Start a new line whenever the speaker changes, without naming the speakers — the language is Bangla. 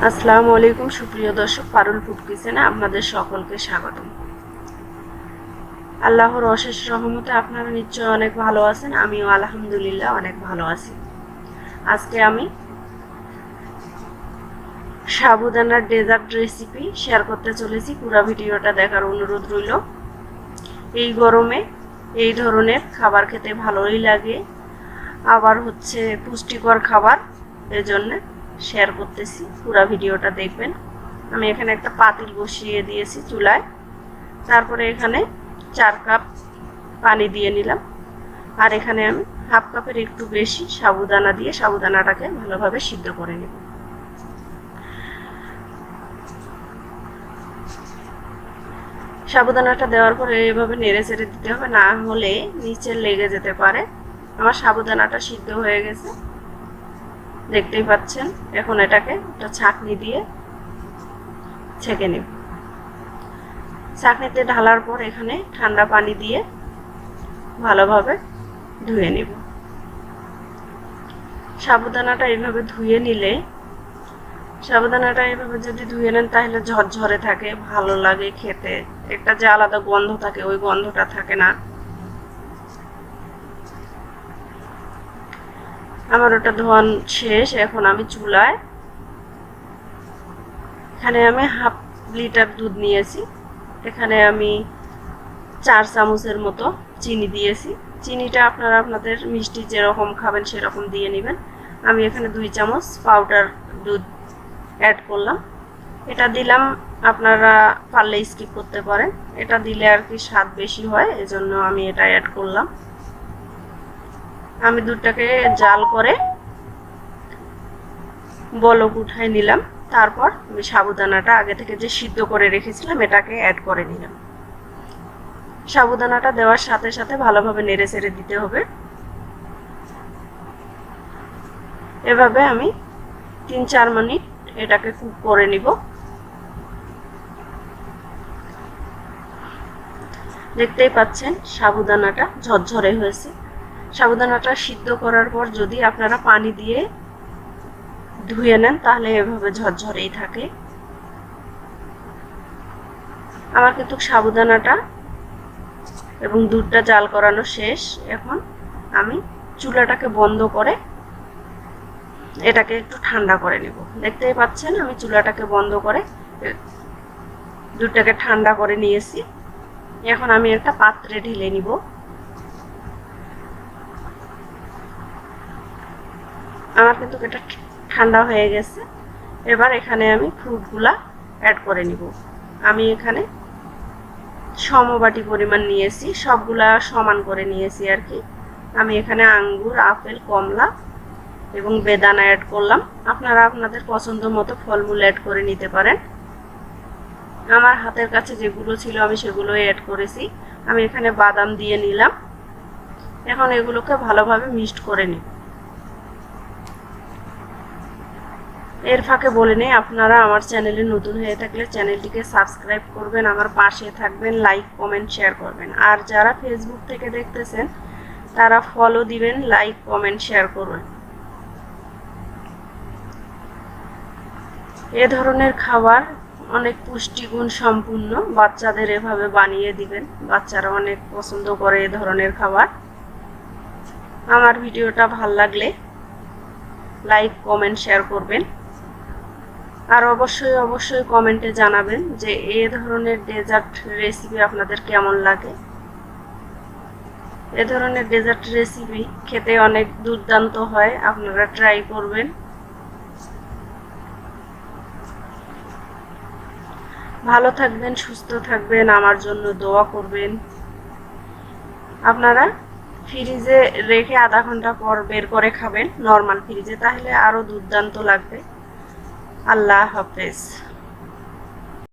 আসসালামু আলাইকুম সুপ্রিয় দর্শক, পারুল ফুড কিচেনে আপনাদের সকলকে স্বাগতম। আল্লাহর অশেষ রহমতে আপনারা নিশ্চয় অনেক ভালো আছেন, আমিও আলহামদুলিল্লাহ অনেক ভালো আছি। আজকে আমি সাবুদানার ডেজার্ট রেসিপি শেয়ার করতে চলেছি। পুরো ভিডিওটা দেখার অনুরোধ রইল। এই গরমে এই ধরনের খাবার খেতে ভালোই লাগে, আবার পুষ্টিকর খাবার, এজন্য শেয়ার করতেছি। পুরো ভিডিওটা দেখবেন। আমি এখানে একটা পাতিল বসিয়ে দিয়েছি চুলায়, তারপরে এখানে 4 কাপ পানি দিয়ে নিলাম, আর এখানে আমি হাফ কাপের একটু বেশি সাবুদানা দিয়ে সাবুদানাটাকে ভালোভাবে সিদ্ধ করে নেব। সাবুদানাটা দেওয়ার পরে এভাবে নেড়ে চেড়ে দিতে হবে, না হলে নিচে লেগে যেতে পারে। আমার সাবুদানাটা সিদ্ধ হয়ে গেছে, দেখতেই পাচ্ছেন। এখন এটাকে একটা ছাঁকনি দিয়ে ছেঁকে নেব। ছাঁকনিতে ঢালার পর এখানে ঠান্ডা পানি দিয়ে ভালোভাবে ধুয়ে নেব। সাবুদানাটা এইভাবে ধুয়ে নিলে, সাবুদানাটা এইভাবে যদি ধুয়ে নেন তাহলে ঝরঝরে থাকে, ভালো লাগে খেতে। একটা যে আলাদা গন্ধ থাকে, ওই গন্ধটা থাকে না। আমার ওটা ধোয়ান শেষ। এখন আমি চুলায়, এখানে আমি হাফ লিটার দুধ নিয়েছি, এখানে আমি 4 চামচের মতো চিনি দিয়েছি। চিনিটা আপনারা আপনাদের মিষ্টি যেরকম খাবেন সেরকম দিয়ে নেবেন। আমি এখানে 2 চামচ পাউডার দুধ অ্যাড করলাম। এটা দিলাম, আপনারা পারলে স্কিপ করতে পারেন, এটা দিলে আর কি স্বাদ বেশি হয়, এজন্য আমি এটা অ্যাড করলাম। আমি দুধটাকে জাল করে বলক উঠায় নিলাম। তারপর আমি সাবুদানাটা আগে থেকে যে সিদ্ধ করে রেখেছিলাম এটাকে অ্যাড করে নিলাম। সাবুদানাটা দেওয়ার সাথে সাথে ভালোভাবে নেড়ে চেড়ে দিতে হবে। এভাবে আমি 3-4 মিনিট এটাকে কুক করে নিব। দেখতেই পাচ্ছেন সাবুদানাটা ঝরঝরে হয়েছে। সাবুদানাটা সিদ্ধ করার পর যদি আপনারা পানি দিয়ে ধুয়ে নেন তাহলে এভাবে ঝরঝরেই থাকে। আমার কিন্তু সাবুদানাটা এবং দুধটা জাল করানো শেষ। এখন আমি চুলাটাকে বন্ধ করে এটাকে একটু ঠান্ডা করে নেব। দেখতেই পাচ্ছেন আমি চুলাটাকে বন্ধ করে দুধটাকে ঠান্ডা করে নিয়েছি। এখন আমি একটা পাত্রে ঢেলে নিব। আমার কিন্তু এটা ঠান্ডা হয়ে গেছে। এবার এখানে আমি ফ্রুটগুলা অ্যাড করে নিব। আমি এখানে সমবাটি পরিমাণ নিয়েছি, সবগুলা সমান করে নিয়েছি আর কি। আমি এখানে আঙ্গুর, আপেল, কমলা এবং বেদানা অ্যাড করলাম। আপনারা আপনাদের পছন্দ মতো ফলমূল অ্যাড করে নিতে পারেন। আমার হাতের কাছে যেগুলো ছিল আমি সেগুলোই অ্যাড করেছি। আমি এখানে বাদাম দিয়ে নিলাম। এখন এগুলোকে ভালোভাবে মিক্সড করে নিব। এর ফাঁকে বলে নেই, আপনারা আমার চ্যানেলে নতুন হয়ে থাকলে চ্যানেলটিকে সাবস্ক্রাইব করবেন, আমার পাশে থাকবেন, লাইক কমেন্ট শেয়ার করবেন। আর যারা ফেসবুক থেকে দেখতেছেন তারা ফলো দিবেন, লাইক কমেন্ট শেয়ার করবেন। এ ধরনের খাবার অনেক পুষ্টিগুণ সম্পূর্ণ, বাচ্চাদের এভাবে বানিয়ে দিবেন, বাচ্চারা অনেক পছন্দ করে এ ধরনের খাবার। আমার ভিডিওটা ভালো লাগলে লাইক কমেন্ট শেয়ার করবেন, আর অবশ্যই কমেন্টে জানাবেন যে এই ধরনের ডেজার্ট রেসিপি আপনাদের কেমন লাগে। এ ধরনের ডেজার্ট রেসিপি খেতে অনেক দুর্দান্ত হয়, আপনারা ট্রাই করবেন। ভালো থাকবেন, সুস্থ থাকবেন, আমার জন্য দোয়া করবেন। আপনারা ফ্রিজে রেখে আধা ঘন্টা পর বের করে খাবেন নরমাল ফ্রিজে, তাহলে আরো দুর্দান্ত লাগবে। আল্লাহ হাফেজ।